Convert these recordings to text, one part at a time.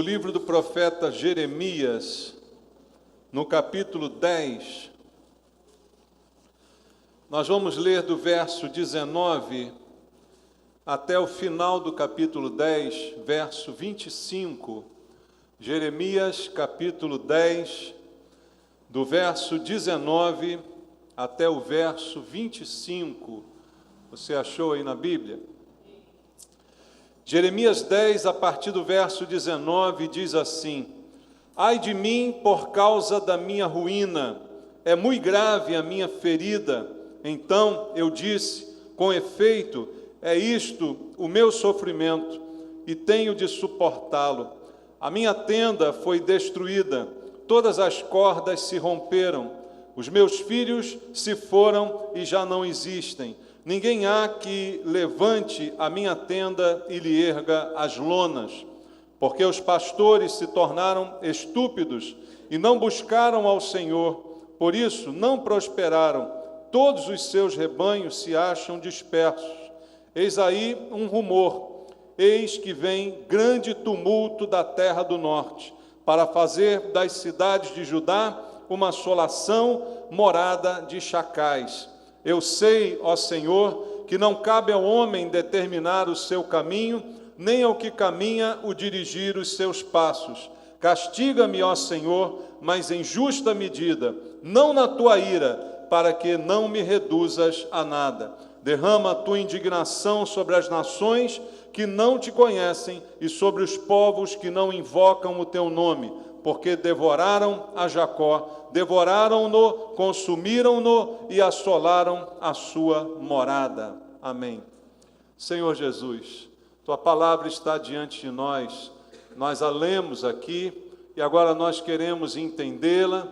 no livro do profeta Jeremias, no capítulo 10, nós vamos ler do verso 19 até o final do capítulo 10, verso 25. Jeremias, capítulo 10, do verso 19 até o verso 25. Você achou aí na Bíblia? Jeremias 10, a partir do verso 19, diz assim: Ai de mim por causa da minha ruína, é muito grave a minha ferida. Então eu disse, com efeito, é isto o meu sofrimento, e tenho de suportá-lo. A minha tenda foi destruída, todas as cordas se romperam, os meus filhos se foram e já não existem. Ninguém há que levante a minha tenda e lhe erga as lonas, porque os pastores se tornaram estúpidos e não buscaram ao Senhor, por isso não prosperaram, todos os seus rebanhos se acham dispersos. Eis aí um rumor, eis que vem grande tumulto da terra do norte, para fazer das cidades de Judá uma assolação, morada de chacais. Eu sei, ó Senhor, que não cabe ao homem determinar o seu caminho, nem ao que caminha o dirigir os seus passos. Castiga-me, ó Senhor, mas em justa medida, não na tua ira, para que não me reduzas a nada. Derrama a tua indignação sobre as nações que não te conhecem e sobre os povos que não invocam o teu nome, porque devoraram a Jacó, devoraram-no, consumiram-no e assolaram a sua morada. Amém. Senhor Jesus, tua palavra está diante de nós, nós a lemos aqui e agora nós queremos entendê-la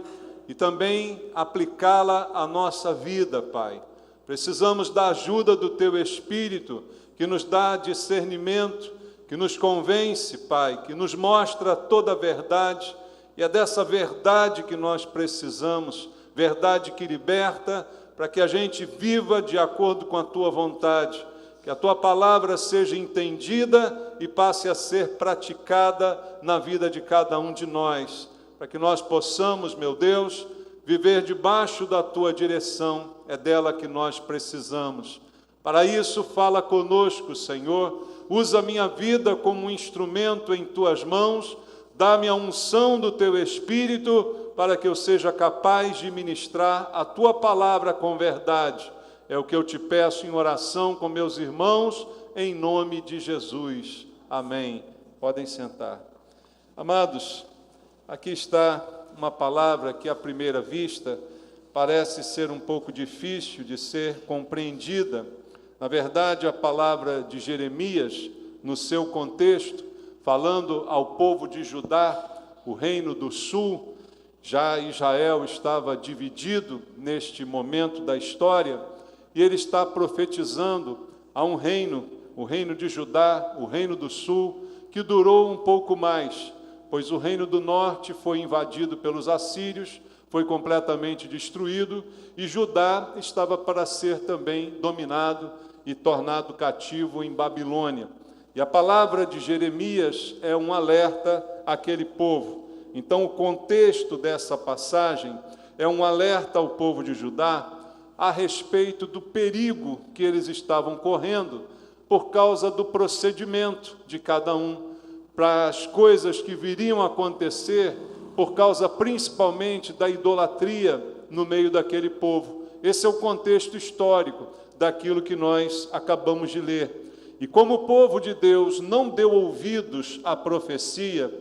e também aplicá-la à nossa vida, Pai. Precisamos da ajuda do teu Espírito, que nos dá discernimento, que nos convence, Pai, que nos mostra toda a verdade, e é dessa verdade que nós precisamos, verdade que liberta, para que a gente viva de acordo com a tua vontade, que a tua palavra seja entendida e passe a ser praticada na vida de cada um de nós, para que nós possamos, meu Deus, viver debaixo da tua direção, é dela que nós precisamos. Para isso, fala conosco, Senhor, usa a minha vida como um instrumento em tuas mãos, dá-me a unção do teu Espírito, para que eu seja capaz de ministrar a tua palavra com verdade. É o que eu te peço em oração com meus irmãos, em nome de Jesus. Amém. Podem sentar. Amados, aqui está uma palavra que, à primeira vista, parece ser um pouco difícil de ser compreendida. Na verdade, a palavra de Jeremias, no seu contexto, falando ao povo de Judá, o reino do sul, já Israel estava dividido neste momento da história, e ele está profetizando a um reino, o reino de Judá, o reino do sul, que durou um pouco mais, pois o reino do norte foi invadido pelos assírios, foi completamente destruído, e Judá estava para ser também dominado e tornado cativo em Babilônia. E a palavra de Jeremias é um alerta àquele povo. Então, o contexto dessa passagem é um alerta ao povo de Judá a respeito do perigo que eles estavam correndo por causa do procedimento de cada um, para as coisas que viriam a acontecer por causa principalmente da idolatria no meio daquele povo. Esse é o contexto histórico daquilo que nós acabamos de ler. E como o povo de Deus não deu ouvidos à profecia,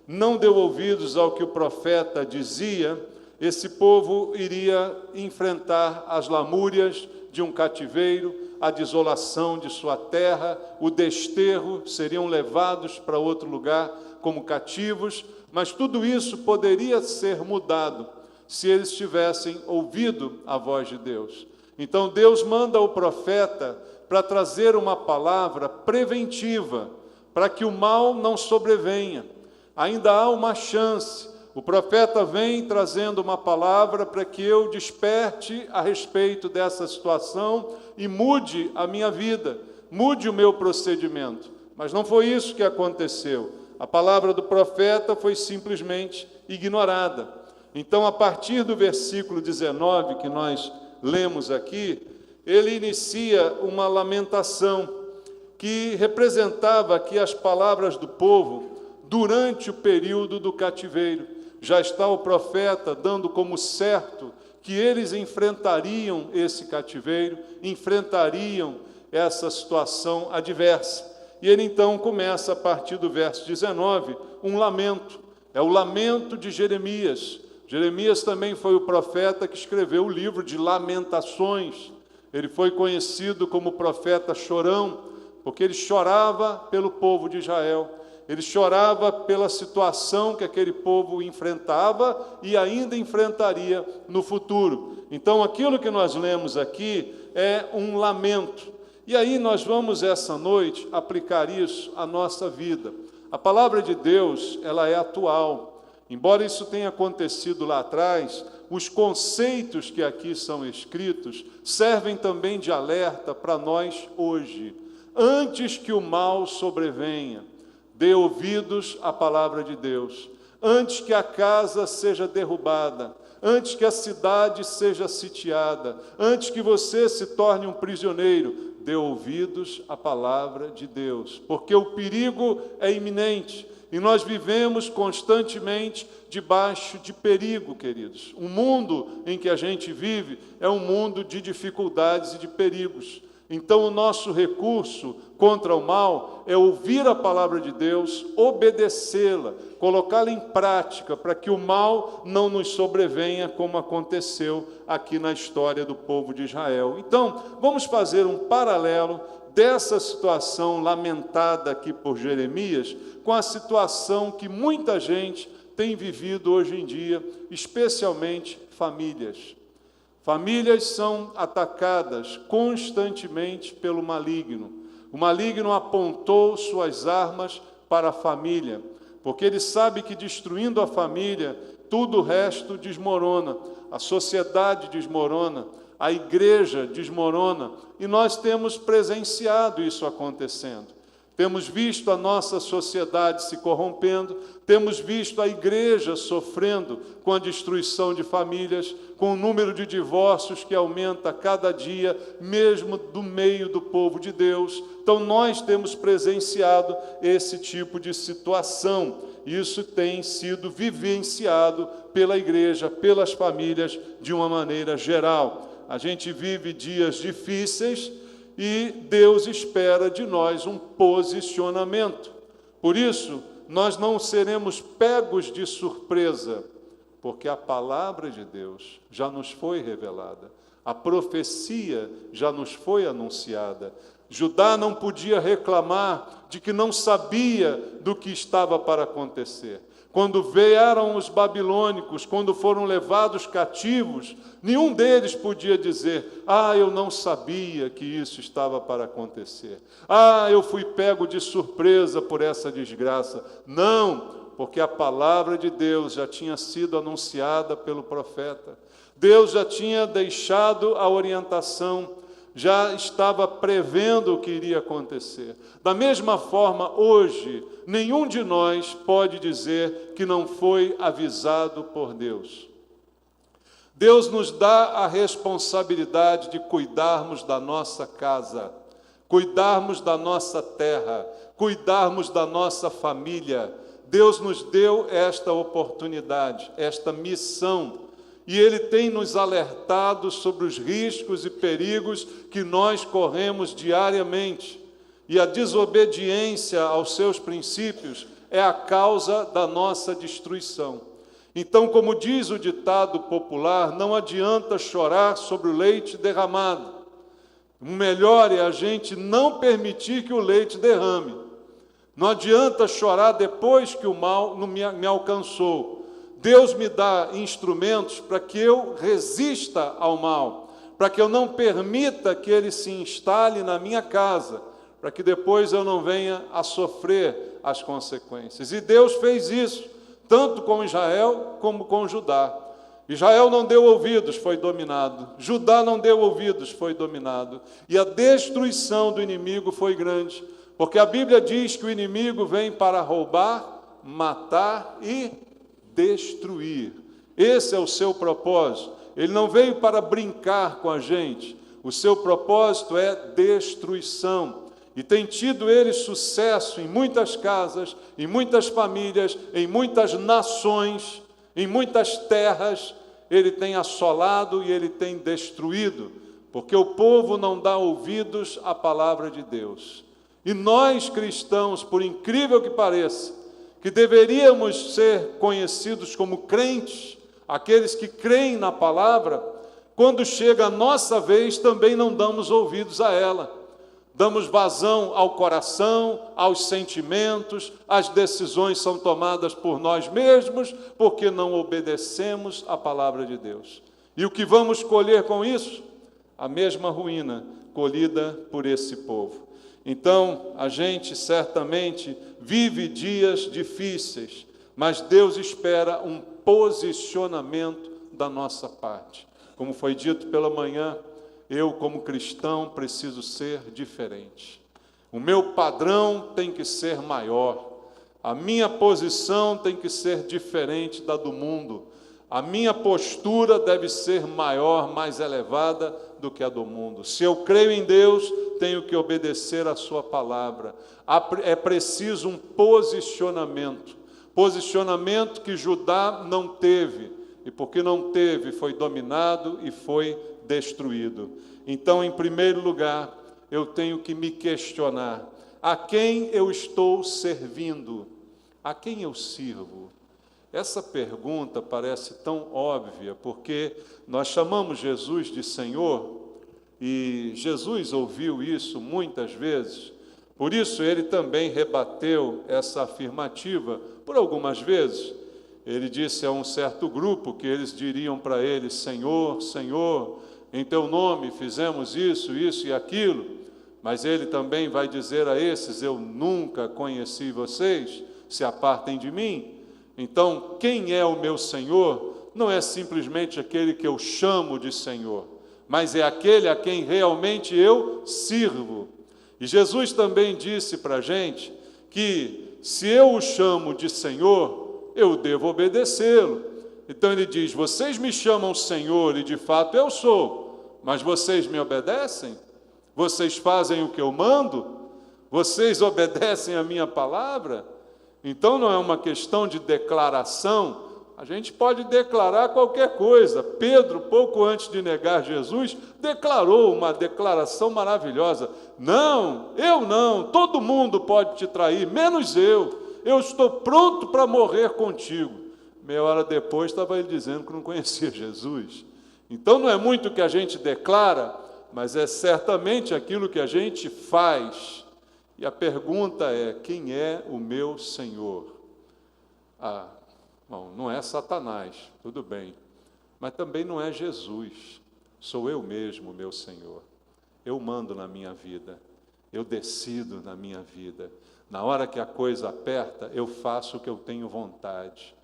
não deu ouvidos ao que o profeta dizia, esse povo iria enfrentar as lamúrias de um cativeiro, a desolação de sua terra, o desterro, seriam levados para outro lugar como cativos, mas tudo isso poderia ser mudado se eles tivessem ouvido a voz de Deus. Então Deus manda o profeta para trazer uma palavra preventiva, para que o mal não sobrevenha. Ainda há uma chance. O profeta vem trazendo uma palavra para que eu desperte a respeito dessa situação e mude a minha vida, mude o meu procedimento. Mas não foi isso que aconteceu. A palavra do profeta foi simplesmente ignorada. Então, a partir do versículo 19 que nós lemos aqui, ele inicia uma lamentação que representava aqui as palavras do povo durante o período do cativeiro. Já está o profeta dando como certo que eles enfrentariam esse cativeiro, enfrentariam essa situação adversa. E ele então começa, a partir do verso 19, um lamento. É o lamento de Jeremias. Jeremias também foi o profeta que escreveu o livro de Lamentações. Ele foi conhecido como profeta chorão, porque ele chorava pelo povo de Israel. Ele chorava pela situação que aquele povo enfrentava e ainda enfrentaria no futuro. Então, aquilo que nós lemos aqui é um lamento. E aí nós vamos, essa noite, aplicar isso à nossa vida. A palavra de Deus, ela é atual. Embora isso tenha acontecido lá atrás, os conceitos que aqui são escritos servem também de alerta para nós hoje. Antes que o mal sobrevenha, dê ouvidos à palavra de Deus. Antes que a casa seja derrubada, antes que a cidade seja sitiada, antes que você se torne um prisioneiro, dê ouvidos à palavra de Deus, porque o perigo é iminente e nós vivemos constantemente debaixo de perigo, queridos. O mundo em que a gente vive é um mundo de dificuldades e de perigos. Então, o nosso recurso contra o mal é ouvir a palavra de Deus, obedecê-la, colocá-la em prática, para que o mal não nos sobrevenha, como aconteceu aqui na história do povo de Israel. Então, vamos fazer um paralelo dessa situação lamentada aqui por Jeremias, com a situação que muita gente tem vivido hoje em dia, especialmente famílias. Famílias são atacadas constantemente pelo maligno. O maligno apontou suas armas para a família, porque ele sabe que destruindo a família, tudo o resto desmorona, a sociedade desmorona, a igreja desmorona, e nós temos presenciado isso acontecendo. Temos visto a nossa sociedade se corrompendo, temos visto a igreja sofrendo com a destruição de famílias, com o número de divórcios que aumenta a cada dia, mesmo do meio do povo de Deus. Então, nós temos presenciado esse tipo de situação. Isso tem sido vivenciado pela igreja, pelas famílias, de uma maneira geral. A gente vive dias difíceis, e Deus espera de nós um posicionamento. Por isso, nós não seremos pegos de surpresa, porque a palavra de Deus já nos foi revelada, a profecia já nos foi anunciada. Judá não podia reclamar de que não sabia do que estava para acontecer. Quando vieram os babilônicos, quando foram levados cativos, nenhum deles podia dizer: eu não sabia que isso estava para acontecer. Eu fui pego de surpresa por essa desgraça. Não, porque a palavra de Deus já tinha sido anunciada pelo profeta. Deus já tinha deixado a orientação, já estava prevendo o que iria acontecer. Da mesma forma, hoje, nenhum de nós pode dizer que não foi avisado por Deus. Deus nos dá a responsabilidade de cuidarmos da nossa casa, cuidarmos da nossa terra, cuidarmos da nossa família. Deus nos deu esta oportunidade, esta missão. E Ele tem nos alertado sobre os riscos e perigos que nós corremos diariamente. E a desobediência aos seus princípios é a causa da nossa destruição. Então, como diz o ditado popular, não adianta chorar sobre o leite derramado. O melhor é a gente não permitir que o leite derrame. Não adianta chorar depois que o mal me alcançou. Deus me dá instrumentos para que eu resista ao mal, para que eu não permita que ele se instale na minha casa, para que depois eu não venha a sofrer as consequências. E Deus fez isso, tanto com Israel como com Judá. Israel não deu ouvidos, foi dominado. Judá não deu ouvidos, foi dominado. E a destruição do inimigo foi grande, Porque a Bíblia diz que o inimigo vem para roubar, matar e destruir. Esse é o seu propósito. Ele não veio para brincar com a gente. O seu propósito é destruição. E tem tido ele sucesso em muitas casas, em muitas famílias, em muitas nações, em muitas terras. Ele tem assolado e ele tem destruído, porque o povo não dá ouvidos à palavra de Deus. E nós cristãos, por incrível que pareça, que deveríamos ser conhecidos como crentes, aqueles que creem na palavra, quando chega a nossa vez, também não damos ouvidos a ela. Damos vazão ao coração, aos sentimentos, as decisões são tomadas por nós mesmos, porque não obedecemos à palavra de Deus. E o que vamos colher com isso? A mesma ruína colhida por esse povo. Então, a gente certamente vive dias difíceis, mas Deus espera um posicionamento da nossa parte. Como foi dito pela manhã, eu, como cristão, preciso ser diferente. O meu padrão tem que ser maior. A minha posição tem que ser diferente da do mundo. A minha postura deve ser maior, mais elevada do que a do mundo. Se eu creio em Deus, tenho que obedecer a sua palavra. É preciso um posicionamento. Posicionamento que Judá não teve. E porque não teve, foi dominado e foi destruído. Então, em primeiro lugar, eu tenho que me questionar: a quem eu estou servindo? A quem eu sirvo? Essa pergunta parece tão óbvia, porque nós chamamos Jesus de Senhor, e Jesus ouviu isso muitas vezes, por isso ele também rebateu essa afirmativa por algumas vezes. Ele disse a um certo grupo que eles diriam para ele: Senhor, Senhor, em teu nome fizemos isso, isso e aquilo. Mas ele também vai dizer a esses: eu nunca conheci vocês, se apartem de mim. Então, quem é o meu Senhor? Não é simplesmente aquele que eu chamo de Senhor, mas é aquele a quem realmente eu sirvo. E Jesus também disse para a gente que se eu o chamo de Senhor, eu devo obedecê-lo. Então ele diz: vocês me chamam Senhor, e de fato eu sou, mas vocês me obedecem? Vocês fazem o que eu mando? Vocês obedecem a minha palavra? Então não é uma questão de declaração. A gente pode declarar qualquer coisa. Pedro, pouco antes de negar Jesus, declarou uma declaração maravilhosa: não, eu não, todo mundo pode te trair, menos eu estou pronto para morrer contigo. Meia hora depois estava ele dizendo que não conhecia Jesus. Então não é muito o que a gente declara, mas é certamente aquilo que a gente faz. E a pergunta é: quem é o meu Senhor? Bom, não é Satanás, tudo bem, mas também não é Jesus. Sou eu mesmo, meu Senhor. Eu mando na minha vida, eu decido na minha vida. Na hora que a coisa aperta, eu faço o que eu tenho vontade.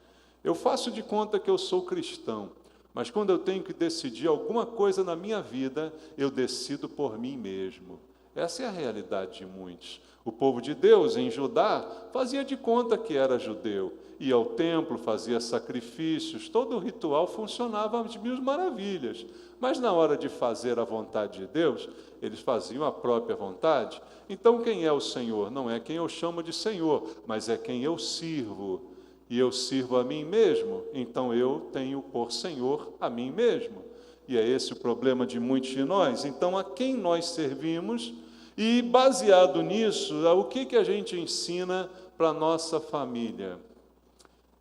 Eu faço de conta que eu sou cristão, mas quando eu tenho que decidir alguma coisa na minha vida, eu decido por mim mesmo. Essa é a realidade de muitos. O povo de Deus, em Judá, fazia de conta que era judeu. Ia ao templo, fazia sacrifícios, todo o ritual funcionava às mil maravilhas. Mas na hora de fazer a vontade de Deus, eles faziam a própria vontade. Então quem é o Senhor? Não é quem eu chamo de Senhor, mas é quem eu sirvo. E eu sirvo a mim mesmo, então eu tenho por Senhor a mim mesmo. E é esse o problema de muitos de nós. Então, a quem nós servimos? E, baseado nisso, o que a gente ensina para a nossa família?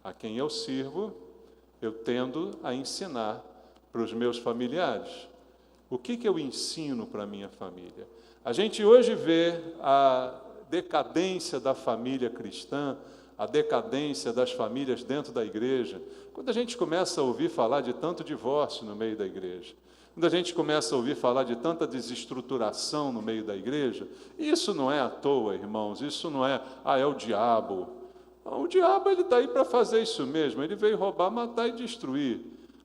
A quem eu sirvo, eu tendo a ensinar para os meus familiares. O que eu ensino para a minha família? A gente hoje vê a decadência da família cristã, a decadência das famílias dentro da igreja, quando a gente começa a ouvir falar de tanto divórcio no meio da igreja, quando a gente começa a ouvir falar de tanta desestruturação no meio da igreja. Isso não é à toa, irmãos, isso não é, é o diabo. O diabo ele está aí para fazer isso mesmo, ele veio roubar, matar e destruir.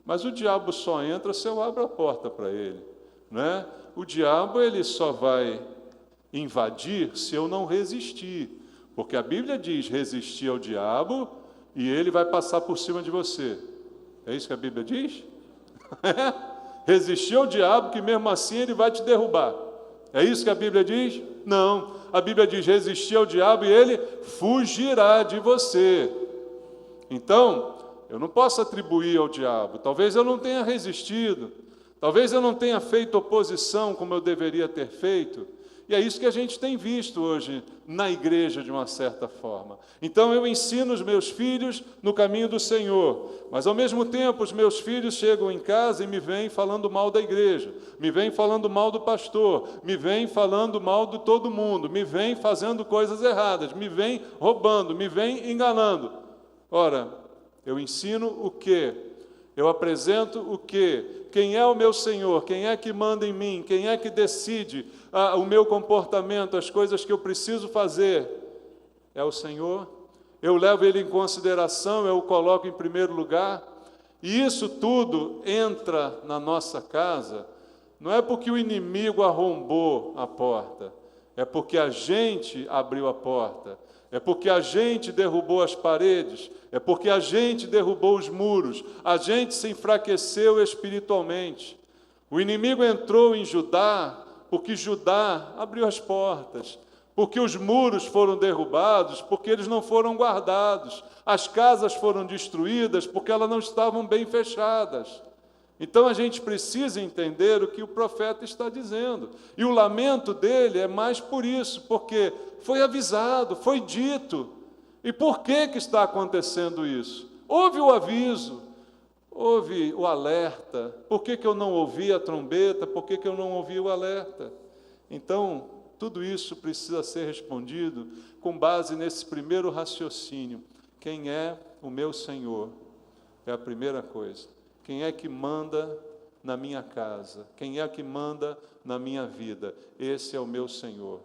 Mas o diabo só entra se eu abro a porta para ele, né? O diabo ele só vai invadir se eu não resistir. Porque a Bíblia diz, resistir ao diabo e ele vai passar por cima de você. É isso que a Bíblia diz? Resistir ao diabo que mesmo assim ele vai te derrubar. É isso que a Bíblia diz? Não. A Bíblia diz, resistir ao diabo e ele fugirá de você. Então, eu não posso atribuir ao diabo. Talvez eu não tenha resistido. Talvez eu não tenha feito oposição como eu deveria ter feito. E é isso que a gente tem visto hoje na igreja, de uma certa forma. Então eu ensino os meus filhos no caminho do Senhor, mas ao mesmo tempo os meus filhos chegam em casa e me vêm falando mal da igreja, me vêm falando mal do pastor, me vêm falando mal de todo mundo, me vêm fazendo coisas erradas, me vêm roubando, me vêm enganando. Ora, eu ensino o quê? Eu apresento o quê? Quem é o meu Senhor? Quem é que manda em mim? Quem é que decide o meu comportamento, as coisas que eu preciso fazer? É o Senhor. Eu levo Ele em consideração, eu o coloco em primeiro lugar. E isso tudo entra na nossa casa, não é porque o inimigo arrombou a porta, é porque a gente abriu a porta. É porque a gente derrubou as paredes, é porque a gente derrubou os muros, a gente se enfraqueceu espiritualmente. O inimigo entrou em Judá, porque Judá abriu as portas, porque os muros foram derrubados, porque eles não foram guardados, as casas foram destruídas, porque elas não estavam bem fechadas. Então a gente precisa entender o que o profeta está dizendo. E o lamento dele é mais por isso, porque foi avisado, foi dito. E por que está acontecendo isso? Houve o aviso, houve o alerta. Por que eu não ouvi a trombeta? Por que eu não ouvi o alerta? Então, tudo isso precisa ser respondido com base nesse primeiro raciocínio. Quem é o meu Senhor? É a primeira coisa. Quem é que manda na minha casa? Quem é que manda na minha vida? Esse é o meu Senhor.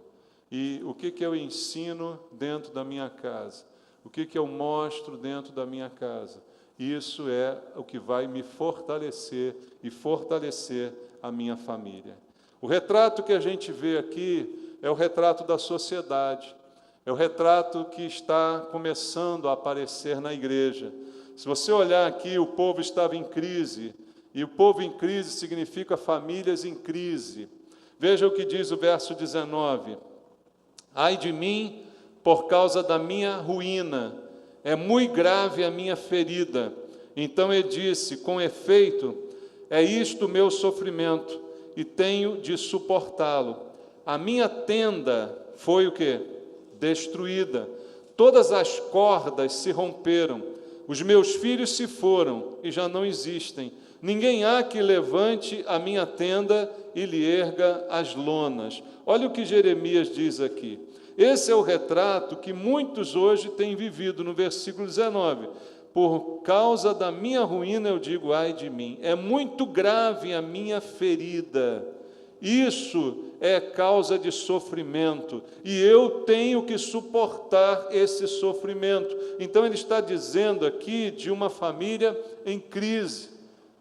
E o que eu ensino dentro da minha casa? O que eu mostro dentro da minha casa? Isso é o que vai me fortalecer e fortalecer a minha família. O retrato que a gente vê aqui é o retrato da sociedade. É o retrato que está começando a aparecer na igreja. Se você olhar aqui, o povo estava em crise, e o povo em crise significa famílias em crise. Veja o que diz o verso 19. Ai de mim, por causa da minha ruína, é muito grave a minha ferida. Então ele disse, com efeito, é isto o meu sofrimento, e tenho de suportá-lo. A minha tenda foi o quê? Destruída. Todas as cordas se romperam. Os meus filhos se foram e já não existem. Ninguém há que levante a minha tenda e lhe erga as lonas. Olha o que Jeremias diz aqui. Esse é o retrato que muitos hoje têm vivido no versículo 19. Por causa da minha ruína eu digo, ai de mim. É muito grave a minha ferida. Isso é causa de sofrimento, e eu tenho que suportar esse sofrimento. Então ele está dizendo aqui de uma família em crise,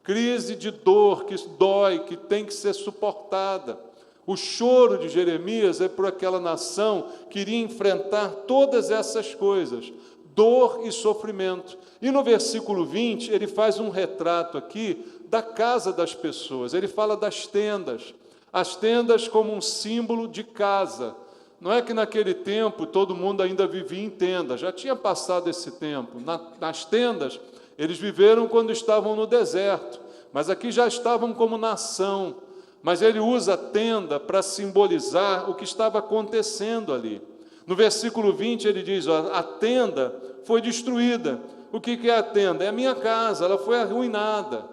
crise de dor, que dói, que tem que ser suportada. O choro de Jeremias é por aquela nação que iria enfrentar todas essas coisas, dor e sofrimento. E no versículo 20, ele faz um retrato aqui da casa das pessoas, ele fala das tendas. As tendas como um símbolo de casa. Não é que naquele tempo todo mundo ainda vivia em tenda, já tinha passado esse tempo. Nas tendas, eles viveram quando estavam no deserto, mas aqui já estavam como nação. Mas ele usa a tenda para simbolizar o que estava acontecendo ali. No versículo 20 ele diz, a tenda foi destruída. O que é a tenda? É a minha casa, ela foi arruinada.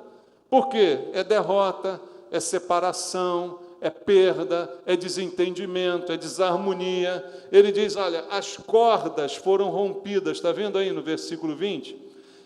Por quê? É derrota, é separação, é perda, é desentendimento, é desarmonia. Ele diz, olha, as cordas foram rompidas, está vendo aí no versículo 20?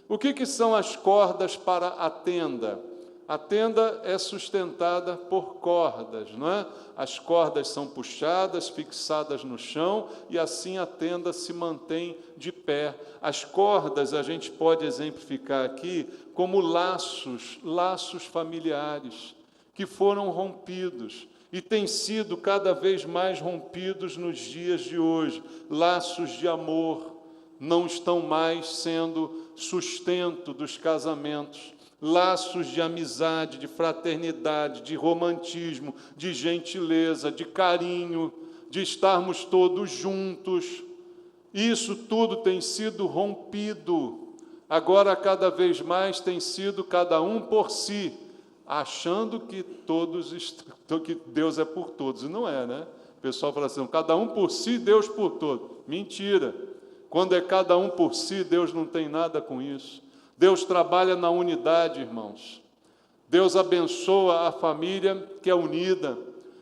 O que são as cordas para a tenda? A tenda é sustentada por cordas, não é? As cordas são puxadas, fixadas no chão, e assim a tenda se mantém de pé. As cordas a gente pode exemplificar aqui como laços familiares, que foram rompidos. e têm sido cada vez mais rompidos nos dias de hoje. Laços de amor não estão mais sendo sustento dos casamentos. Laços de amizade, de fraternidade, de romantismo, de gentileza, de carinho, de estarmos todos juntos. Isso tudo tem sido rompido. Agora, cada vez mais, tem sido cada um por si, achando que que Deus é por todos. E não é, né? O pessoal fala assim, cada um por si, Deus por todos. Mentira. Quando é cada um por si, Deus não tem nada com isso. Deus trabalha na unidade, irmãos. Deus abençoa a família que é unida,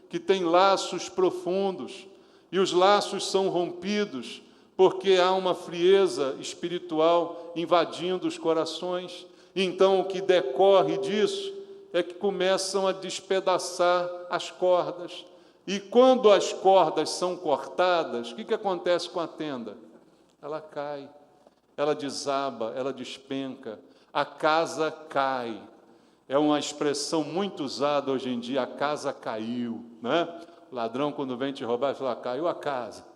que tem laços profundos, e os laços são rompidos porque há uma frieza espiritual invadindo os corações. Então, o que decorre disso é que começam a despedaçar as cordas. E quando as cordas são cortadas, o que acontece com a tenda? Ela cai, ela desaba, ela despenca, a casa cai. É uma expressão muito usada hoje em dia, a casa caiu, né? O ladrão, quando vem te roubar, fala, caiu a casa.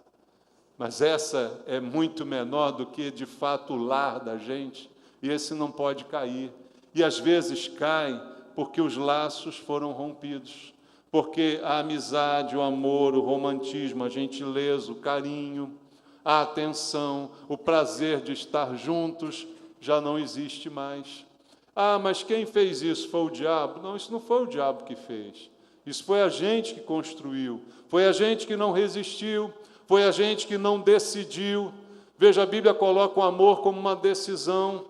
Mas essa é muito menor do que, de fato, o lar da gente, e esse não pode cair. E às vezes cai porque os laços foram rompidos, porque a amizade, o amor, o romantismo, a gentileza, o carinho, a atenção, o prazer de estar juntos, já não existe mais. Ah, mas quem fez isso? Foi o diabo? Não, isso não foi o diabo que fez. Isso foi a gente que construiu, foi a gente que não resistiu, foi a gente que não decidiu. Veja, a Bíblia coloca o amor como uma decisão,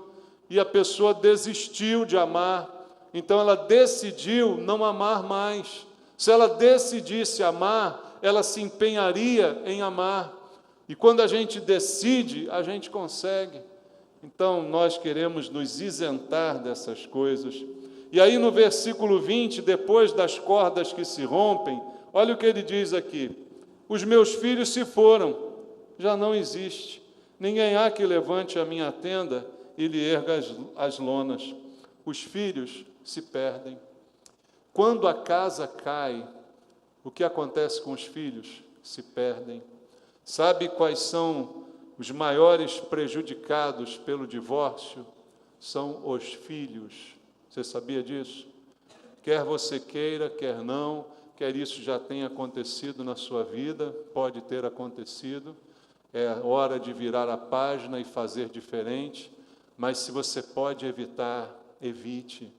e a pessoa desistiu de amar, então ela decidiu não amar mais. Se ela decidisse amar, ela se empenharia em amar, e quando a gente decide, a gente consegue. Então, nós queremos nos isentar dessas coisas. E aí, no versículo 20, depois das cordas que se rompem, olha o que ele diz aqui: os meus filhos se foram, já não existe. Ninguém há que levante a minha tenda e lhe erga as lonas. Os filhos se perdem. Quando a casa cai, o que acontece com os filhos? Se perdem. Sabe quais são os maiores prejudicados pelo divórcio? São os filhos. Você sabia disso? Quer você queira, quer não, quer isso já tenha acontecido na sua vida, pode ter acontecido, é hora de virar a página e fazer diferente, mas se você pode evitar, evite.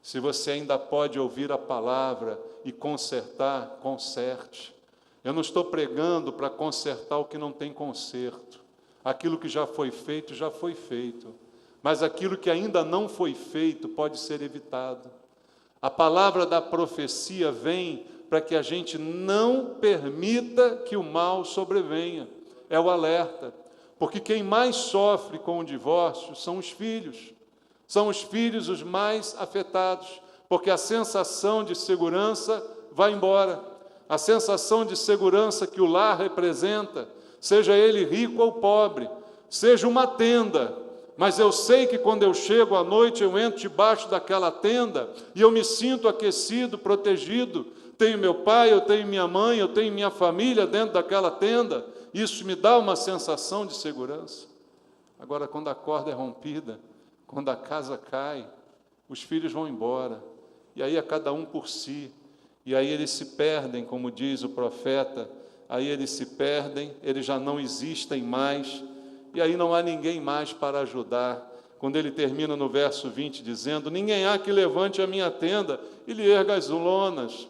Se você ainda pode ouvir a palavra e consertar, conserte. Eu não estou pregando para consertar o que não tem conserto. Aquilo que já foi feito. Mas aquilo que ainda não foi feito pode ser evitado. A palavra da profecia vem para que a gente não permita que o mal sobrevenha. É o alerta. Porque quem mais sofre com o divórcio são os filhos. São os filhos os mais afetados, porque a sensação de segurança vai embora. A sensação de segurança que o lar representa, seja ele rico ou pobre, seja uma tenda, mas eu sei que quando eu chego à noite, eu entro debaixo daquela tenda e eu me sinto aquecido, protegido. Tenho meu pai, eu tenho minha mãe, eu tenho minha família dentro daquela tenda. Isso me dá uma sensação de segurança. Agora, quando a corda é rompida, quando a casa cai, os filhos vão embora, e aí é cada um por si, e aí eles se perdem, como diz o profeta, aí eles se perdem, eles já não existem mais, e aí não há ninguém mais para ajudar. Quando ele termina no verso 20, dizendo, ninguém há que levante a minha tenda e lhe erga as lonas.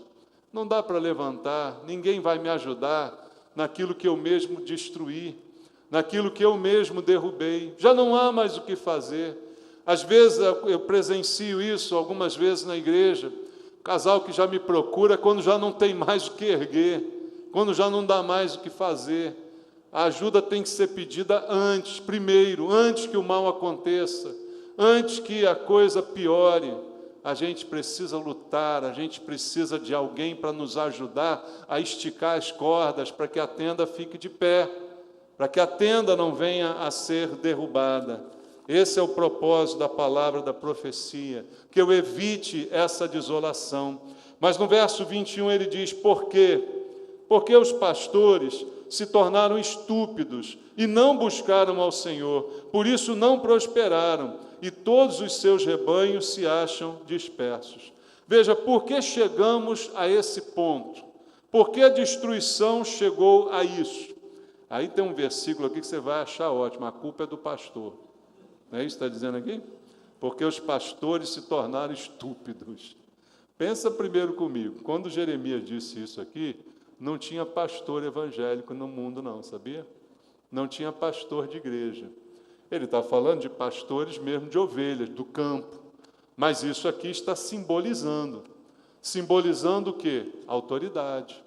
Não dá para levantar, ninguém vai me ajudar naquilo que eu mesmo destruí, naquilo que eu mesmo derrubei, já não há mais o que fazer. Às vezes eu presencio isso algumas vezes na igreja, casal que já me procura quando já não tem mais o que erguer, quando já não dá mais o que fazer. A ajuda tem que ser pedida antes, primeiro, antes que o mal aconteça, antes que a coisa piore. A gente precisa lutar, a gente precisa de alguém para nos ajudar a esticar as cordas, para que a tenda fique de pé, para que a tenda não venha a ser derrubada. Esse é o propósito da palavra da profecia, que eu evite essa desolação. Mas no verso 21 ele diz: por quê? Porque os pastores se tornaram estúpidos e não buscaram ao Senhor, por isso não prosperaram, e todos os seus rebanhos se acham dispersos. Veja, por que chegamos a esse ponto? Por que a destruição chegou a isso? Aí tem um versículo aqui que você vai achar ótimo: a culpa é do pastor. Não é isso que está dizendo aqui? Porque os pastores se tornaram estúpidos. Pensa primeiro comigo, quando Jeremias disse isso aqui, não tinha pastor evangélico no mundo não, sabia? Não tinha pastor de igreja. Ele está falando de pastores mesmo de ovelhas, do campo. Mas isso aqui está simbolizando. Simbolizando o quê? Autoridade.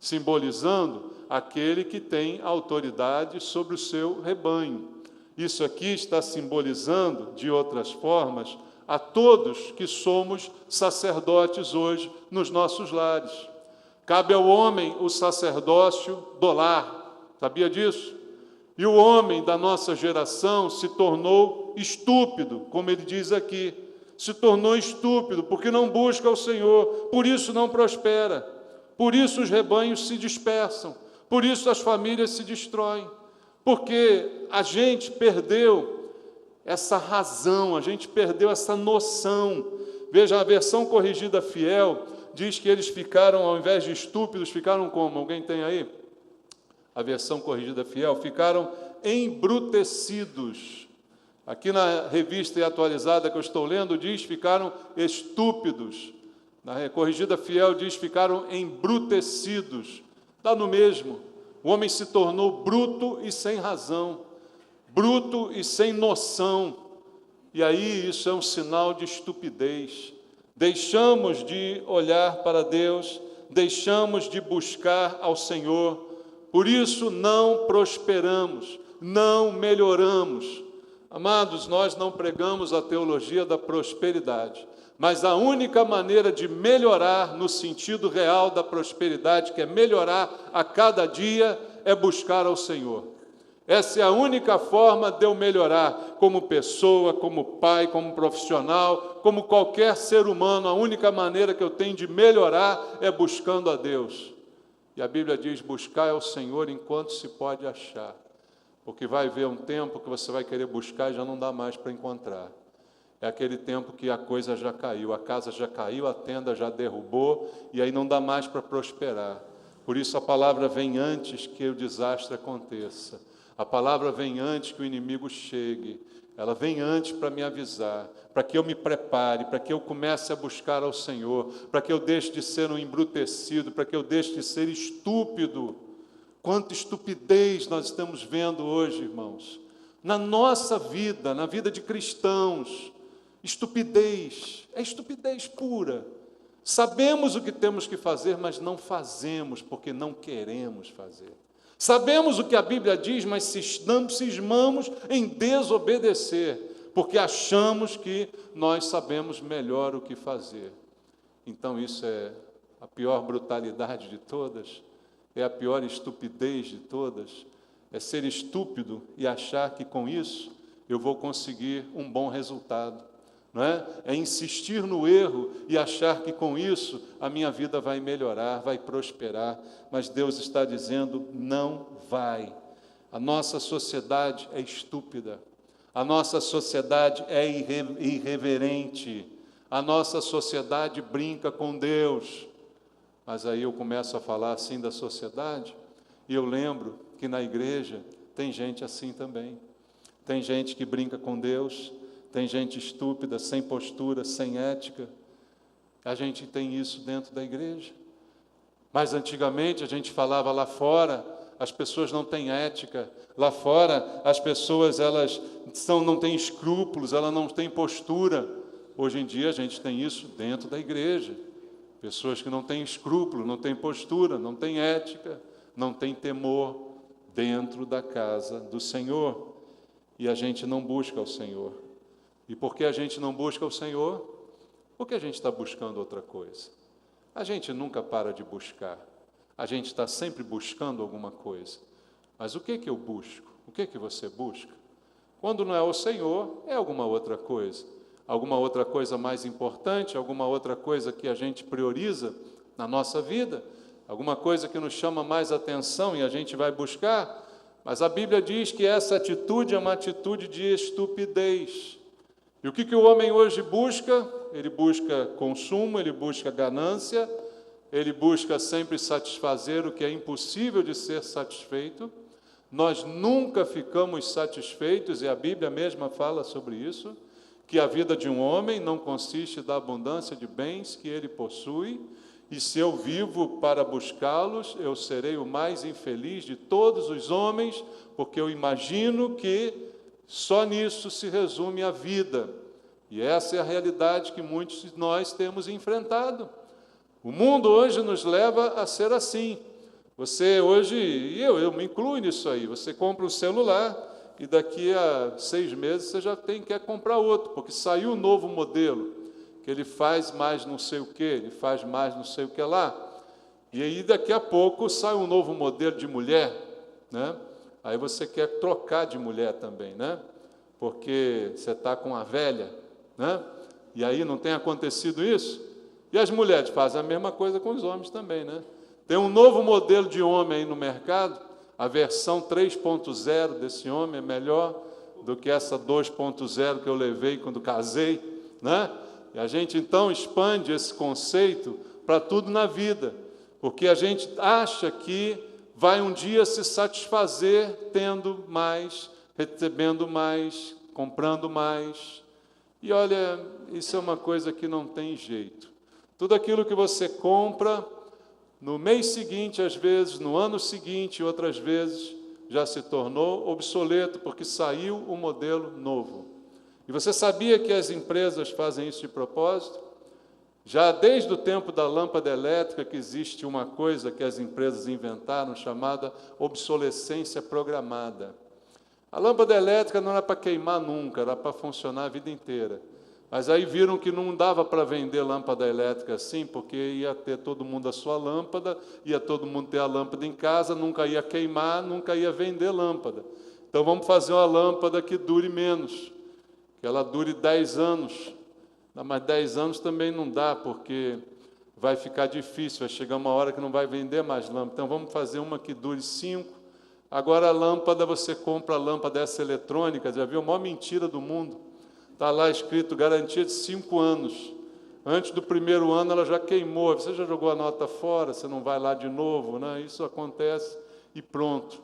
Simbolizando aquele que tem autoridade sobre o seu rebanho. Isso aqui está simbolizando, de outras formas, a todos que somos sacerdotes hoje nos nossos lares. Cabe ao homem o sacerdócio do lar, sabia disso? E o homem da nossa geração se tornou estúpido, como ele diz aqui, se tornou estúpido porque não busca o Senhor, por isso não prospera, por isso os rebanhos se dispersam, por isso as famílias se destroem, porque a gente perdeu essa razão, a gente perdeu essa noção. Veja, a versão corrigida fiel diz que eles ficaram, ao invés de estúpidos, ficaram como? Alguém tem aí? A versão corrigida fiel, ficaram embrutecidos. Aqui na revista atualizada que eu estou lendo, diz ficaram estúpidos. Na corrigida fiel diz ficaram embrutecidos. Dá no mesmo. O homem se tornou bruto e sem razão, bruto e sem noção. E aí isso é um sinal de estupidez. Deixamos de olhar para Deus, deixamos de buscar ao Senhor, por isso não prosperamos, não melhoramos. Amados, nós não pregamos a teologia da prosperidade, mas a única maneira de melhorar no sentido real da prosperidade, que é melhorar a cada dia, é buscar ao Senhor. Essa é a única forma de eu melhorar como pessoa, como pai, como profissional, como qualquer ser humano. A única maneira que eu tenho de melhorar é buscando a Deus. E a Bíblia diz: buscar ao Senhor enquanto se pode achar. Porque vai haver um tempo que você vai querer buscar e já não dá mais para encontrar. É aquele tempo que a coisa já caiu, a casa já caiu, a tenda já derrubou, e aí não dá mais para prosperar. Por isso a palavra vem antes que o desastre aconteça. A palavra vem antes que o inimigo chegue, ela vem antes para me avisar, para que eu me prepare, para que eu comece a buscar ao Senhor, para que eu deixe de ser um embrutecido, para que eu deixe de ser estúpido. Quanta estupidez nós estamos vendo hoje, irmãos, na nossa vida, na vida de cristãos. Estupidez, é estupidez pura. Sabemos o que temos que fazer, mas não fazemos porque não queremos fazer. Sabemos o que a Bíblia diz, mas cismamos em desobedecer, porque achamos que nós sabemos melhor o que fazer. Então isso é a pior brutalidade de todas, é a pior estupidez de todas, é ser estúpido e achar que com isso eu vou conseguir um bom resultado. Não é? É insistir no erro e achar que com isso a minha vida vai melhorar, vai prosperar, mas Deus está dizendo: não vai. A nossa sociedade é estúpida, a nossa sociedade é irreverente, a nossa sociedade brinca com Deus. Mas aí eu começo a falar assim da sociedade e eu lembro que na igreja tem gente assim também, tem gente que brinca com Deus. Tem gente estúpida, sem postura, sem ética. A gente tem isso dentro da igreja. Mas antigamente a gente falava lá fora, as pessoas não têm ética. Lá fora as pessoas não têm escrúpulos, elas não têm postura. Hoje em dia a gente tem isso dentro da igreja. Pessoas que não têm escrúpulo, não têm postura, não têm ética, não têm temor dentro da casa do Senhor. E a gente não busca o Senhor. E por que a gente não busca o Senhor? Porque a gente está buscando outra coisa. A gente nunca para de buscar. A gente está sempre buscando alguma coisa. Mas o que eu busco? O que você busca? Quando não é o Senhor, é alguma outra coisa. alguma outra coisa mais importante, alguma outra coisa que a gente prioriza na nossa vida, alguma coisa que nos chama mais atenção e a gente vai buscar, mas a Bíblia diz que essa atitude é uma atitude de estupidez. E o que o homem hoje busca? Ele busca consumo, ele busca ganância, ele busca sempre satisfazer o que é impossível de ser satisfeito. Nós nunca ficamos satisfeitos, e a Bíblia mesma fala sobre isso, que a vida de um homem não consiste da abundância de bens que ele possui, e se eu vivo para buscá-los, eu serei o mais infeliz de todos os homens, porque eu imagino que só nisso se resume a vida. E essa é a realidade que muitos de nós temos enfrentado. O mundo hoje nos leva a ser assim. Você hoje, e eu me incluo nisso aí, você compra um celular e daqui a 6 meses você já quer comprar outro, porque saiu um novo modelo, que ele faz mais não sei o que, ele faz mais não sei o que lá. E aí daqui a pouco sai um novo modelo de mulher, né? Aí você quer trocar de mulher também, né? Porque você está com a velha, né? E aí não tem acontecido isso? E as mulheres fazem a mesma coisa com os homens também, né? Tem um novo modelo de homem aí no mercado, a versão 3.0 desse homem é melhor do que essa 2.0 que eu levei quando casei, né? E a gente então expande esse conceito para tudo na vida, porque a gente acha que vai um dia se satisfazer tendo mais, recebendo mais, comprando mais. E olha, isso é uma coisa que não tem jeito. Tudo aquilo que você compra, no mês seguinte, às vezes, no ano seguinte, outras vezes, já se tornou obsoleto, porque saiu um modelo novo. E você sabia que as empresas fazem isso de propósito? Já desde o tempo da lâmpada elétrica, que existe uma coisa que as empresas inventaram, chamada obsolescência programada. A lâmpada elétrica não era para queimar nunca, era para funcionar a vida inteira. Mas aí viram que não dava para vender lâmpada elétrica assim, porque ia ter todo mundo a sua lâmpada, ia todo mundo ter a lâmpada em casa, nunca ia queimar, nunca ia vender lâmpada. Então vamos fazer uma lâmpada que dure menos, que ela dure 10 anos. Mas 10 anos também não dá, porque vai ficar difícil, vai chegar uma hora que não vai vender mais lâmpada. Então vamos fazer uma que dure 5. Agora a lâmpada, você compra a lâmpada essa eletrônica, já viu a maior mentira do mundo? Está lá escrito garantia de 5 anos. Antes do primeiro ano ela já queimou. Você já jogou a nota fora, você não vai lá de novo, né? Isso acontece e pronto.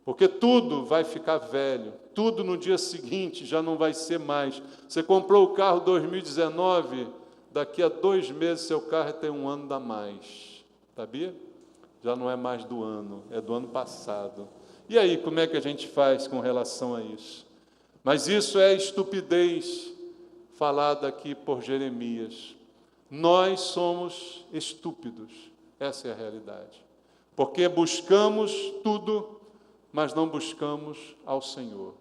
Porque tudo vai ficar velho, tudo no dia seguinte já não vai ser mais. Você comprou o carro 2019, daqui a 2 meses seu carro tem 1 ano a mais. Sabia? Já não é mais do ano, é do ano passado. E aí, como é que a gente faz com relação a isso? Mas isso é estupidez falada aqui por Jeremias. Nós somos estúpidos, essa é a realidade. Porque buscamos tudo, mas não buscamos ao Senhor.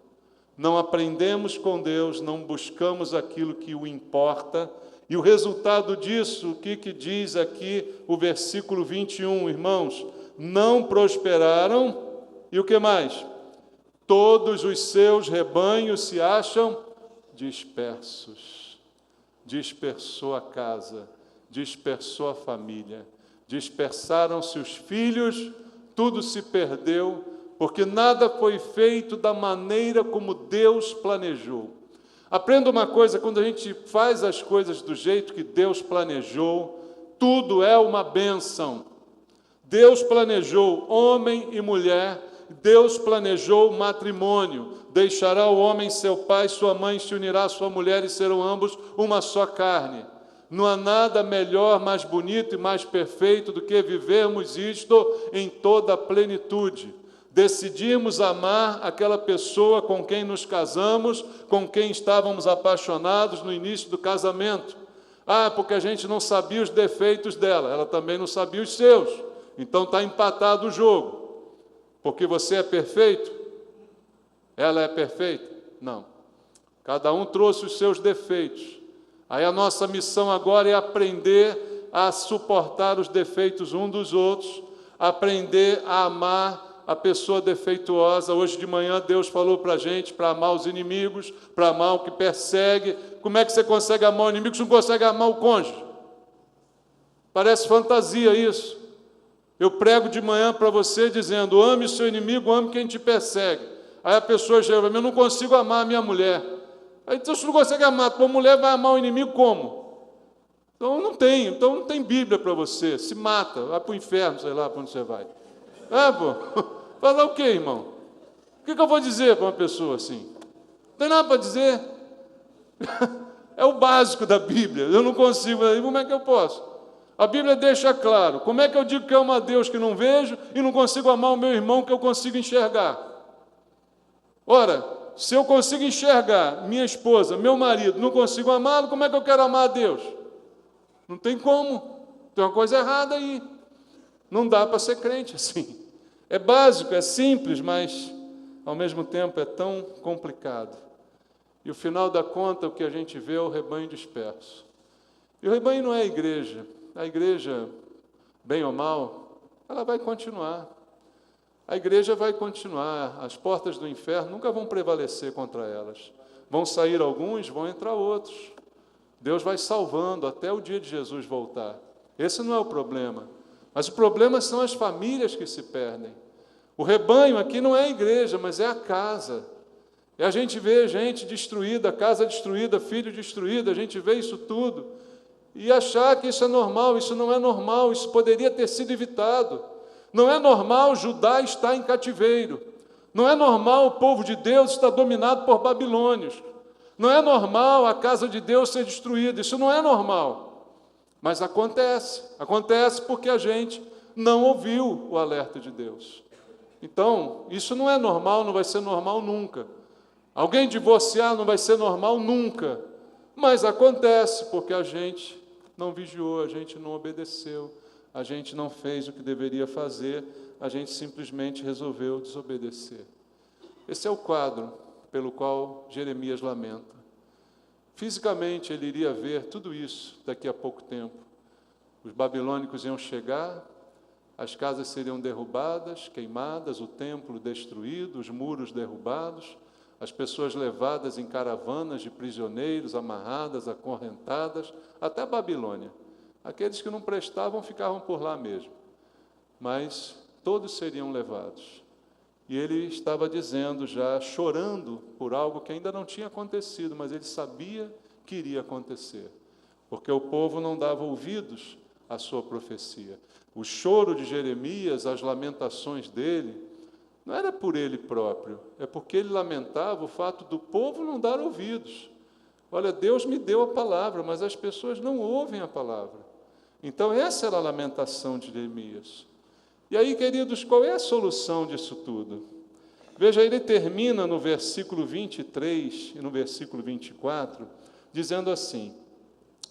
Não aprendemos com Deus, não buscamos aquilo que o importa. E o resultado disso, o que diz aqui o versículo 21, irmãos? Não prosperaram, e o que mais? Todos os seus rebanhos se acham dispersos. Dispersou a casa, dispersou a família, dispersaram-se os filhos, tudo se perdeu, porque nada foi feito da maneira como Deus planejou. Aprenda uma coisa, quando a gente faz as coisas do jeito que Deus planejou, tudo é uma bênção. Deus planejou homem e mulher, Deus planejou o matrimônio. Deixará o homem seu pai, sua mãe, se unirá à sua mulher e serão ambos uma só carne. Não há nada melhor, mais bonito e mais perfeito do que vivermos isto em toda a plenitude. Decidimos amar aquela pessoa com quem nos casamos, com quem estávamos apaixonados no início do casamento. Porque a gente não sabia os defeitos dela, ela também não sabia os seus. Então está empatado o jogo. Porque você é perfeito? Ela é perfeita? Não. Cada um trouxe os seus defeitos. Aí a nossa missão agora é aprender a suportar os defeitos uns dos outros, aprender a amar a pessoa defeituosa. Hoje de manhã Deus falou para a gente para amar os inimigos, para amar o que persegue. Como é que você consegue amar o inimigo se não consegue amar o cônjuge? Parece fantasia isso. Eu prego de manhã para você dizendo: ame o seu inimigo, ame quem te persegue. Aí a pessoa chega para mim: eu não consigo amar a minha mulher. Aí, então, se não consegue amar, tua mulher vai amar o inimigo como? Então não tem Bíblia para você. Se mata, vai para o inferno, sei lá para onde você vai. Falar o quê, irmão? O que eu vou dizer para uma pessoa assim? Não tem nada para dizer. É o básico da Bíblia. Eu não consigo, como é que eu posso? A Bíblia deixa claro. Como é que eu digo que amo a Deus que não vejo e não consigo amar o meu irmão que eu consigo enxergar? Ora, se eu consigo enxergar minha esposa, meu marido, não consigo amá-lo, como é que eu quero amar a Deus? Não tem como. Tem uma coisa errada aí. Não dá para ser crente assim. É básico, é simples, mas ao mesmo tempo é tão complicado. E o final da conta, o que a gente vê é o rebanho disperso. E o rebanho não é a igreja. A igreja, bem ou mal, ela vai continuar. A igreja vai continuar. As portas do inferno nunca vão prevalecer contra elas. Vão sair alguns, vão entrar outros. Deus vai salvando até o dia de Jesus voltar. Esse não é o problema. Mas o problema são as famílias que se perdem. O rebanho aqui não é a igreja, mas é a casa. E a gente vê gente destruída, casa destruída, filho destruído, a gente vê isso tudo. E achar que isso é normal, isso não é normal, isso poderia ter sido evitado. Não é normal Judá estar em cativeiro. Não é normal o povo de Deus estar dominado por babilônios. Não é normal a casa de Deus ser destruída, isso não é normal. Mas acontece porque a gente não ouviu o alerta de Deus. Então, isso não é normal, não vai ser normal nunca. Alguém divorciar não vai ser normal nunca. Mas acontece porque a gente não vigiou, a gente não obedeceu, a gente não fez o que deveria fazer, a gente simplesmente resolveu desobedecer. Esse é o quadro pelo qual Jeremias lamenta. Fisicamente, ele iria ver tudo isso daqui a pouco tempo. Os babilônicos iam chegar, as casas seriam derrubadas, queimadas, o templo destruído, os muros derrubados, as pessoas levadas em caravanas de prisioneiros, amarradas, acorrentadas, até a Babilônia. Aqueles que não prestavam ficavam por lá mesmo. Mas todos seriam levados. E ele estava dizendo já, chorando por algo que ainda não tinha acontecido, mas ele sabia que iria acontecer, porque o povo não dava ouvidos à sua profecia. O choro de Jeremias, as lamentações dele, não era por ele próprio, é porque ele lamentava o fato do povo não dar ouvidos. Olha, Deus me deu a palavra, mas as pessoas não ouvem a palavra. Então essa era a lamentação de Jeremias. E aí, queridos, qual é a solução disso tudo? Veja, ele termina no versículo 23 e no versículo 24, dizendo assim: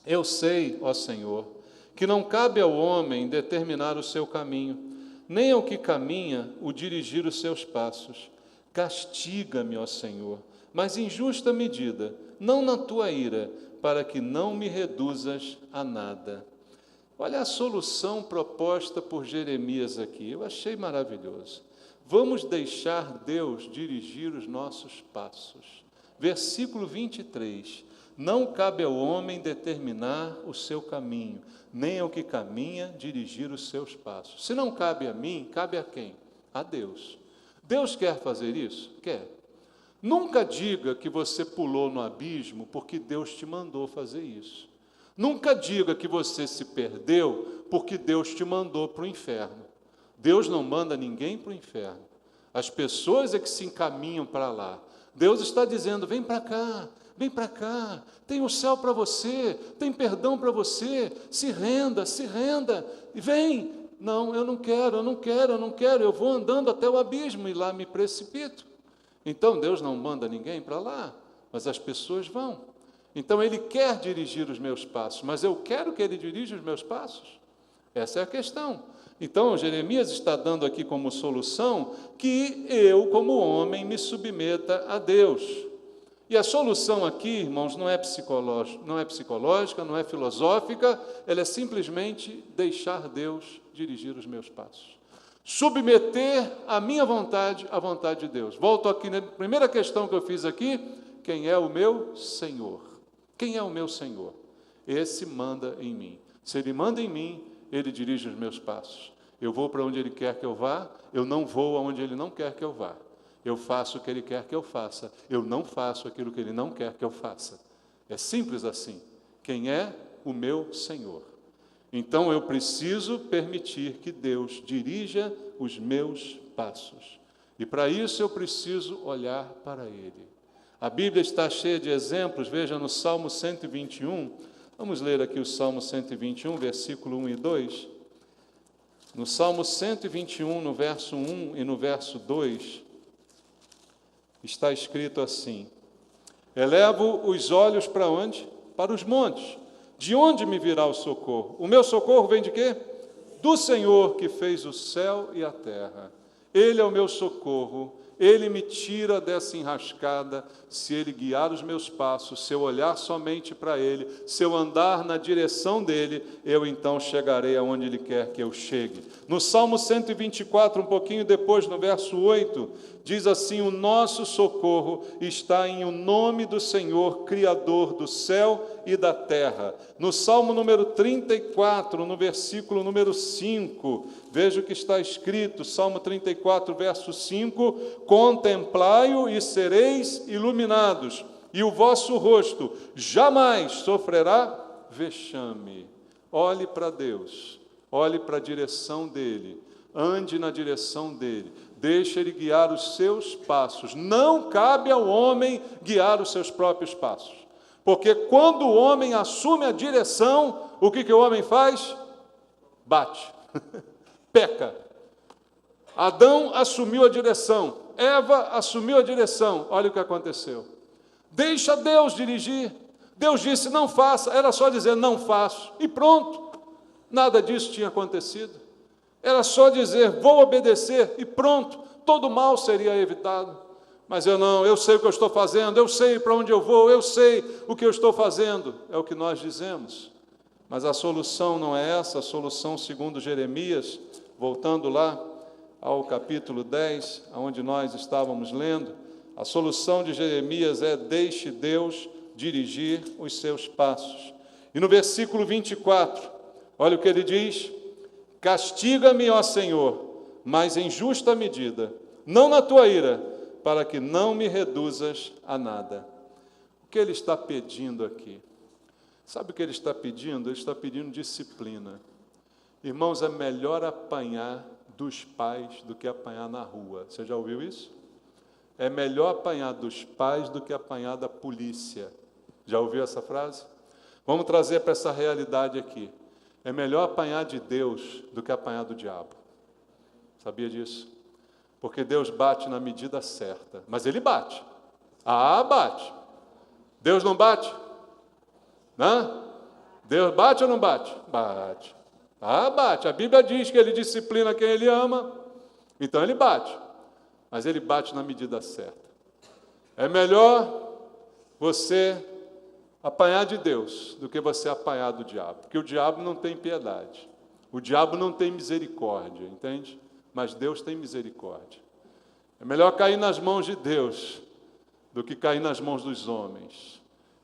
eu sei, ó Senhor, que não cabe ao homem determinar o seu caminho, nem ao que caminha o dirigir os seus passos. Castiga-me, ó Senhor, mas em justa medida, não na tua ira, para que não me reduzas a nada. Olha a solução proposta por Jeremias aqui, eu achei maravilhoso. Vamos deixar Deus dirigir os nossos passos. Versículo 23, não cabe ao homem determinar o seu caminho, nem ao que caminha dirigir os seus passos. Se não cabe a mim, cabe a quem? A Deus. Deus quer fazer isso? Quer. Nunca diga que você pulou no abismo porque Deus te mandou fazer isso. Nunca diga que você se perdeu porque Deus te mandou para o inferno. Deus não manda ninguém para o inferno. As pessoas é que se encaminham para lá. Deus está dizendo: vem para cá, tem o céu para você, tem perdão para você, se renda, e vem. Não, eu não quero, eu vou andando até o abismo e lá me precipito. Então Deus não manda ninguém para lá, mas as pessoas vão. Então Ele quer dirigir os meus passos, mas eu quero que Ele dirija os meus passos? Essa é a questão. Então, Jeremias está dando aqui como solução que eu, como homem, me submeta a Deus. E a solução aqui, irmãos, não é psicológica, não é filosófica, ela é simplesmente deixar Deus dirigir os meus passos. Submeter a minha vontade à vontade de Deus. Volto aqui na primeira questão que eu fiz aqui. Quem é o meu Senhor? Quem é o meu Senhor? Esse manda em mim. Se Ele manda em mim, Ele dirige os meus passos. Eu vou para onde Ele quer que eu vá, eu não vou aonde Ele não quer que eu vá. Eu faço o que Ele quer que eu faça, eu não faço aquilo que Ele não quer que eu faça. É simples assim. Quem é o meu Senhor? Então eu preciso permitir que Deus dirija os meus passos. E para isso eu preciso olhar para Ele. A Bíblia está cheia de exemplos, veja no Salmo 121, vamos ler aqui o Salmo 121, versículo 1 e 2. No Salmo 121, no verso 1 e no verso 2, está escrito assim: elevo os olhos para onde? Para os montes. De onde me virá o socorro? O meu socorro vem de quê? Do Senhor que fez o céu e a terra. Ele é o meu socorro. Ele me tira dessa enrascada, se Ele guiar os meus passos, se eu olhar somente para Ele, se eu andar na direção dEle, eu então chegarei aonde Ele quer que eu chegue. No Salmo 124, um pouquinho depois, no verso 8, diz assim: o nosso socorro está em o nome do Senhor, Criador do céu e da terra. No Salmo número 34, no versículo número 5, veja o que está escrito, Salmo 34, verso 5, contemplai-o e sereis iluminados, e o vosso rosto jamais sofrerá vexame. Olhe para Deus, olhe para a direção dEle, ande na direção dEle, deixe Ele guiar os seus passos. Não cabe ao homem guiar os seus próprios passos, porque quando o homem assume a direção, o que o homem faz? Bate, peca. Adão assumiu a direção, Eva assumiu a direção, olha o que aconteceu. Deixa Deus dirigir. Deus disse, não faça, era só dizer, não faço, e pronto. Nada disso tinha acontecido. Era só dizer, vou obedecer, e pronto, todo mal seria evitado. Mas eu sei o que eu estou fazendo, eu sei para onde eu vou, eu sei o que eu estou fazendo, é o que nós dizemos. Mas a solução não é essa, a solução, segundo Jeremias, voltando lá ao capítulo 10, onde nós estávamos lendo, a solução de Jeremias é: deixe Deus dirigir os seus passos. E no versículo 24, olha o que ele diz: castiga-me, ó Senhor, mas em justa medida, não na tua ira, para que não me reduzas a nada. O que ele está pedindo aqui? Sabe o que ele está pedindo? Ele está pedindo disciplina. Irmãos, é melhor apanhar dos pais do que apanhar na rua. Você já ouviu isso? É melhor apanhar dos pais do que apanhar da polícia. Já ouviu essa frase? Vamos trazer para essa realidade aqui. É melhor apanhar de Deus do que apanhar do diabo. Sabia disso? Porque Deus bate na medida certa. Mas Ele bate. Bate. Deus não bate? Não? Deus bate ou não bate? Bate. Bate. A Bíblia diz que Ele disciplina quem Ele ama. Então Ele bate. Mas Ele bate na medida certa. É melhor você apanhar de Deus do que você apanhar do diabo. Porque o diabo não tem piedade. O diabo não tem misericórdia, entende? Mas Deus tem misericórdia. É melhor cair nas mãos de Deus do que cair nas mãos dos homens.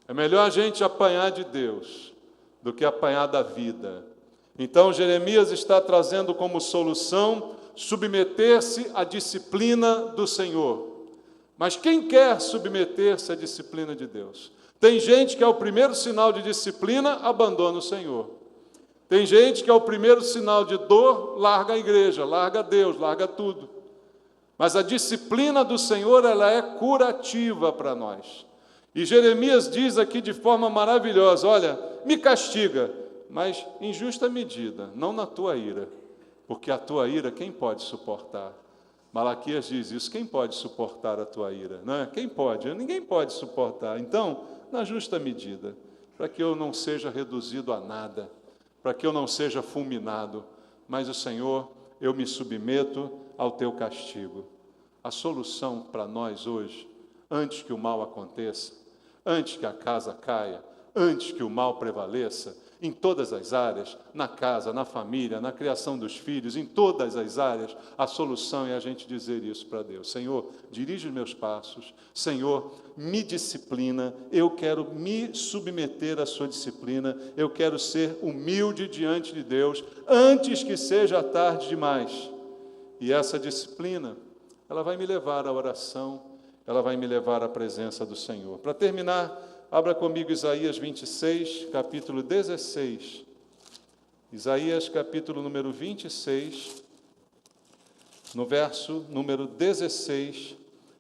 É melhor a gente apanhar de Deus do que apanhar da vida. Então, Jeremias está trazendo como solução submeter-se à disciplina do Senhor. Mas quem quer submeter-se à disciplina de Deus? Tem gente que, ao primeiro sinal de disciplina, abandona o Senhor. Tem gente que, ao primeiro sinal de dor, larga a igreja, larga Deus, larga tudo. Mas a disciplina do Senhor, ela é curativa para nós. E Jeremias diz aqui de forma maravilhosa: olha, me castiga, mas em justa medida, não na tua ira. Porque a tua ira, quem pode suportar? Malaquias diz isso: quem pode suportar a tua ira? Não é? Quem pode? Ninguém pode suportar. Então, na justa medida, para que eu não seja reduzido a nada, para que eu não seja fulminado, mas o Senhor, eu me submeto ao teu castigo. A solução para nós hoje, antes que o mal aconteça, antes que a casa caia, antes que o mal prevaleça, em todas as áreas, na casa, na família, na criação dos filhos, em todas as áreas. A solução é a gente dizer isso para Deus: Senhor, dirige os meus passos, Senhor, me disciplina, eu quero me submeter à sua disciplina, eu quero ser humilde diante de Deus, antes que seja tarde demais. E essa disciplina, ela vai me levar à oração, ela vai me levar à presença do Senhor. Para terminar, abra comigo Isaías 26, capítulo 16. Isaías, capítulo número 26, no verso número 16,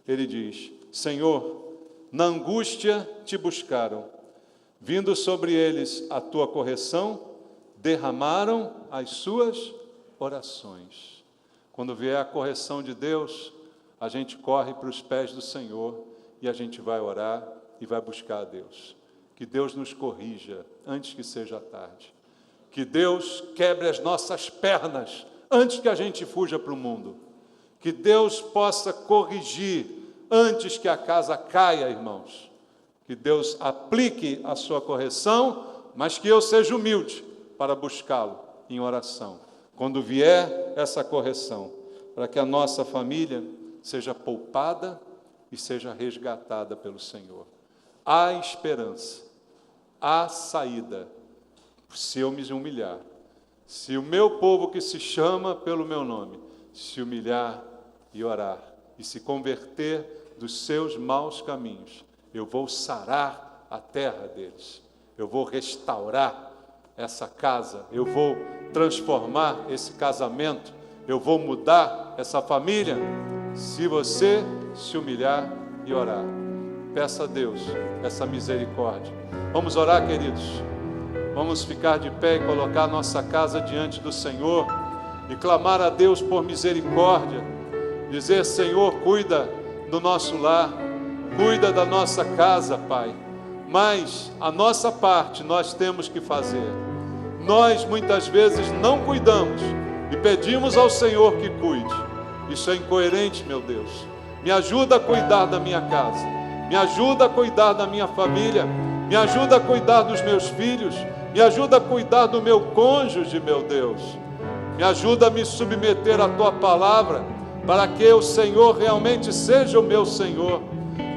ele diz: Senhor, na angústia te buscaram, vindo sobre eles a tua correção, derramaram as suas orações. Quando vier a correção de Deus, a gente corre para os pés do Senhor e a gente vai orar e vai buscar a Deus. Que Deus nos corrija antes que seja tarde. Que Deus quebre as nossas pernas antes que a gente fuja para o mundo. Que Deus possa corrigir antes que a casa caia, irmãos. Que Deus aplique a sua correção, mas que eu seja humilde para buscá-lo em oração. Quando vier essa correção, para que a nossa família seja poupada e seja resgatada pelo Senhor. Há esperança, há saída, se eu me humilhar. Se o meu povo que se chama pelo meu nome, se humilhar e orar, e se converter dos seus maus caminhos, eu vou sarar a terra deles, eu vou restaurar essa casa, eu vou transformar esse casamento, eu vou mudar essa família, se você se humilhar e orar. Peça a Deus essa misericórdia. Vamos orar, queridos. Vamos ficar de pé e colocar nossa casa diante do Senhor e clamar a Deus por misericórdia. Dizer: Senhor, cuida do nosso lar, cuida da nossa casa, Pai. Mas a nossa parte nós temos que fazer. Nós muitas vezes não cuidamos e pedimos ao Senhor que cuide. Isso é incoerente, meu Deus. Me ajuda a cuidar da minha casa, me ajuda a cuidar da minha família, me ajuda a cuidar dos meus filhos, me ajuda a cuidar do meu cônjuge, meu Deus. Me ajuda a me submeter à Tua palavra, para que o Senhor realmente seja o meu Senhor,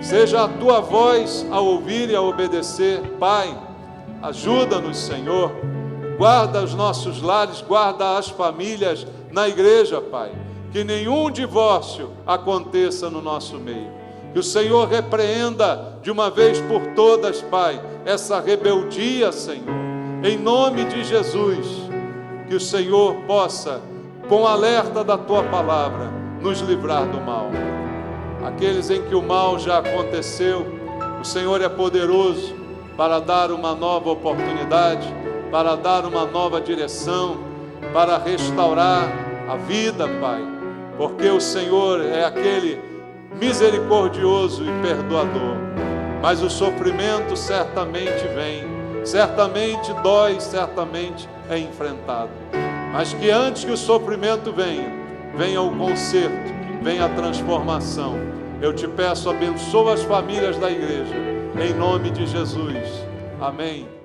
seja a Tua voz a ouvir e a obedecer. Pai, ajuda-nos, Senhor, guarda os nossos lares, guarda as famílias na igreja, Pai, que nenhum divórcio aconteça no nosso meio, que o Senhor repreenda de uma vez por todas, Pai, essa rebeldia, Senhor, em nome de Jesus, que o Senhor possa, com alerta da Tua palavra, nos livrar do mal. Aqueles em que o mal já aconteceu, o Senhor é poderoso para dar uma nova oportunidade, para dar uma nova direção, para restaurar a vida, Pai, porque o Senhor é aquele misericordioso e perdoador. Mas o sofrimento certamente vem, certamente dói, certamente é enfrentado. Mas que antes que o sofrimento venha o conserto, venha a transformação. Eu te peço, abençoa as famílias da igreja, em nome de Jesus. Amém.